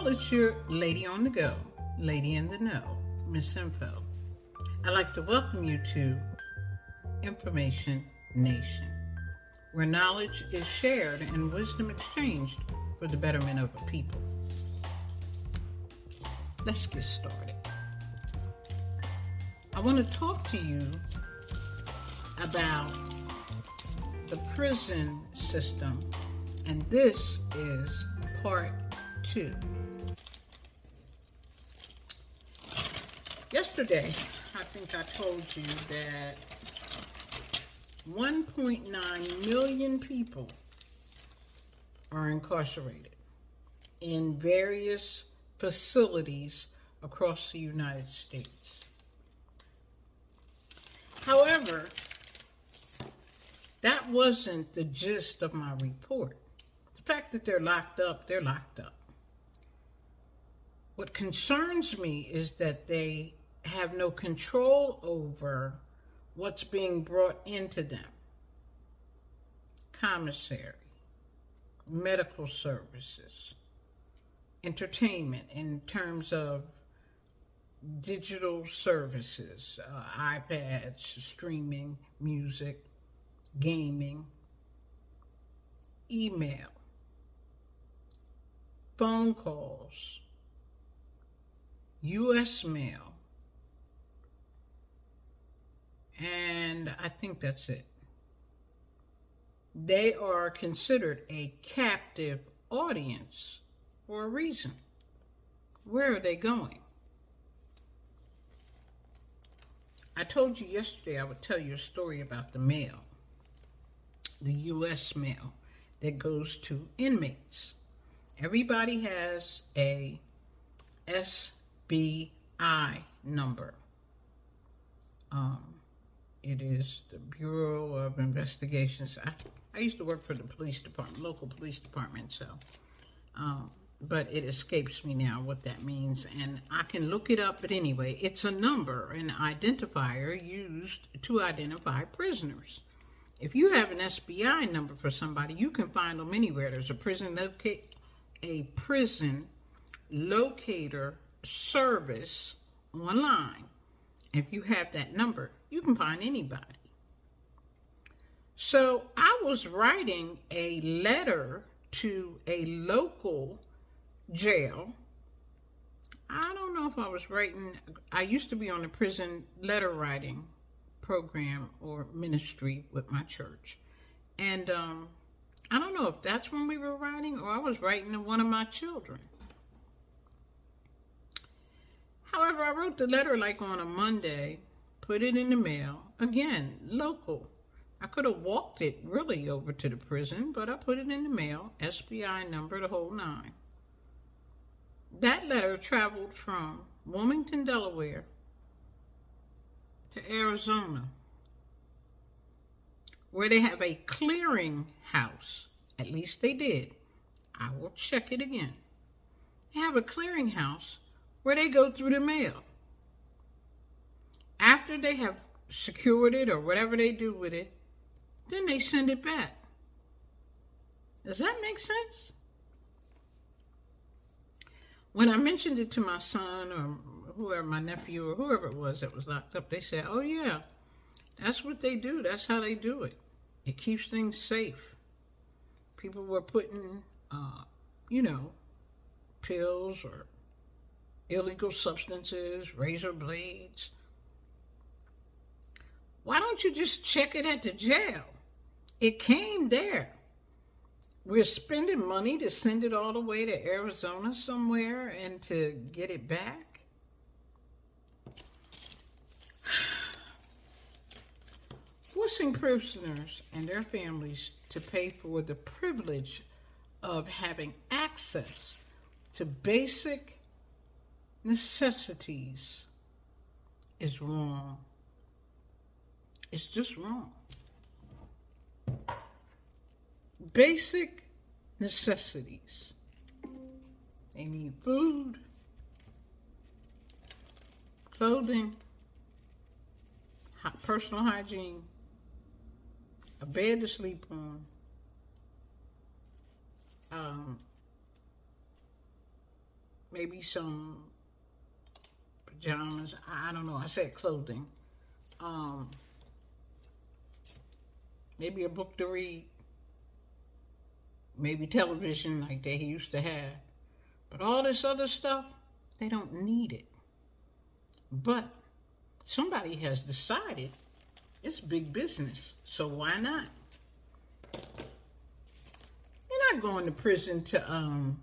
It's your lady on the go, lady in the know, Miss Info. I'd like to welcome you to Information Nation, where knowledge is shared and wisdom exchanged for the betterment of a people. Let's get started. I want to talk to you about the prison system, and this is part 2. Yesterday, I think I told you that 1.9 million people are incarcerated in various facilities across the United States. However, that wasn't the gist of my report. The fact that they're locked up, they're locked up. What concerns me is that they have no control over what's being brought into them. Commissary, medical services, entertainment in terms of digital services, iPads, streaming, music, gaming, email, phone calls, U.S. mail, and I think that's it. They are considered a captive audience for a reason. Where are they going? I told you yesterday I would tell you a story about the mail, the U.S. mail that goes to inmates. Everybody has a SBI number. It is the Bureau of Investigations. I used to work for the police department, local police department, so, but it escapes me now what that means, and I can look it up, but anyway, it's a number, an identifier used to identify prisoners. If you have an SBI number for somebody, you can find them anywhere. There's a prison locator service online. If you have that number, you can find anybody. So I was writing a letter to a local jail. I don't know if I was writing, I used to be on the prison letter writing program or ministry with my church. And I don't know if that's when we were writing or I was writing to one of my children. However, I wrote the letter like on a Monday, put it in the mail, again, local. I could have walked it really over to the prison, but I put it in the mail, SBI number, the whole 9. That letter traveled from Wilmington, Delaware to Arizona, where they have a clearing house. At least they did. I will check it again. They have a clearing house where they go through the mail. After they have secured it or whatever they do with it, then they send it back. Does that make sense? When I mentioned it to my son or whoever, my nephew or whoever it was that was locked up, they said, oh yeah, that's what they do. That's how they do it. It keeps things safe. People were putting, pills or illegal substances, razor blades. Why don't you just check it at the jail? It came there. We're spending money to send it all the way to Arizona somewhere and to get it back. Forcing prisoners and their families to pay for the privilege of having access to basic necessities is wrong. It's just wrong. Basic necessities. They need food, clothing, personal hygiene, a bed to sleep on, maybe some pajamas. I don't know. I said clothing. Maybe a book to read. Maybe television like they used to have. But all this other stuff, they don't need it. But somebody has decided it's big business, so why not? You're not going to prison to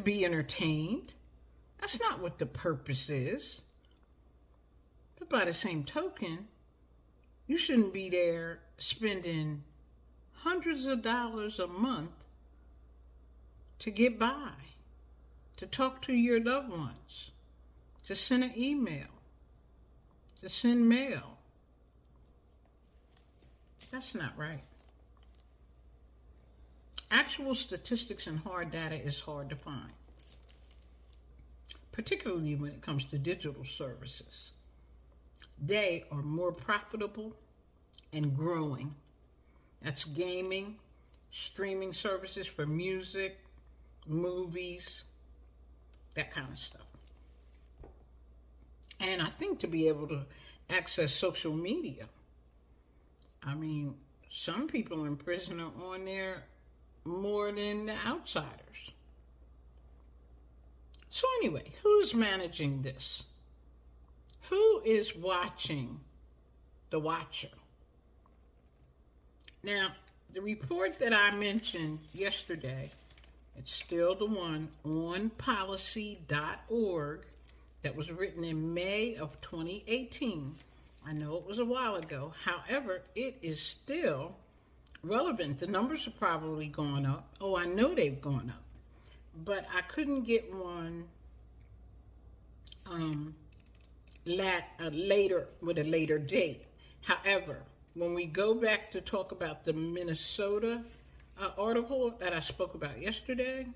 be entertained. That's not what the purpose is. But by the same token, you shouldn't be there spending hundreds of dollars a month to get by, to talk to your loved ones, to send an email, to send mail. That's not right. Actual statistics and hard data is hard to find, particularly when it comes to digital services. They are more profitable and growing. That's gaming, streaming services for music, movies, that kind of stuff. And I think to be able to access social media, I mean, some people in prison are on there more than the outsiders. So anyway, who's managing this? Who is watching the watcher? Now, the report that I mentioned yesterday, it's still the one on policy.org that was written in May of 2018. I know it was a while ago. However, it is still relevant. The numbers are probably gone up. Oh, I know they've gone up. But I couldn't get one later with a later date. However, when we go back to talk about the Minnesota article that I spoke about yesterday,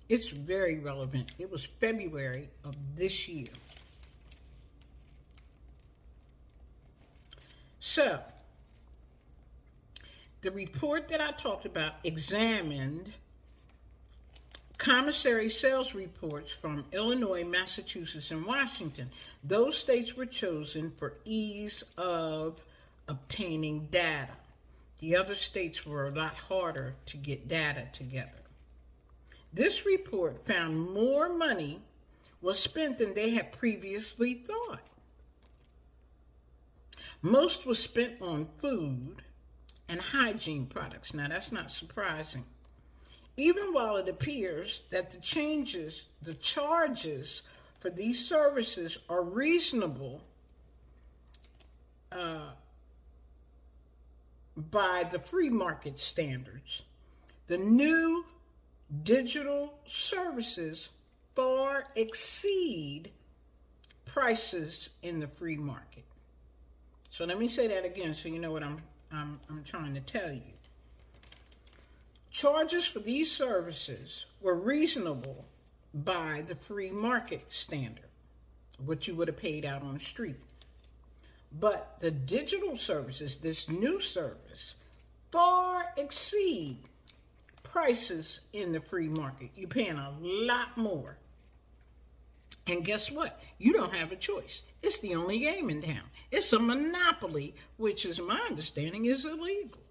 it's very relevant. It was February of this year. So, the report that I talked about examined commissary sales reports from Illinois, Massachusetts, and Washington. Those states were chosen for ease of obtaining data. The other states were a lot harder to get data together. This report found more money was spent than they had previously thought. Most was spent on food and hygiene products. Now, that's not surprising. Even while it appears that the charges for these services are reasonable by the free market standards, the new digital services far exceed prices in the free market. So let me say that again so you know what I'm trying to tell you. Charges for these services were reasonable by the free market standard, what you would have paid out on the street. But the digital services, this new service, far exceed prices in the free market. You're paying a lot more. And guess what? You don't have a choice. It's the only game in town. It's a monopoly, which is my understanding is illegal.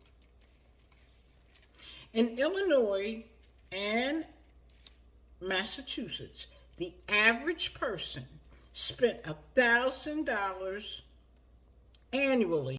In Illinois and Massachusetts, the average person spent $1,000 annually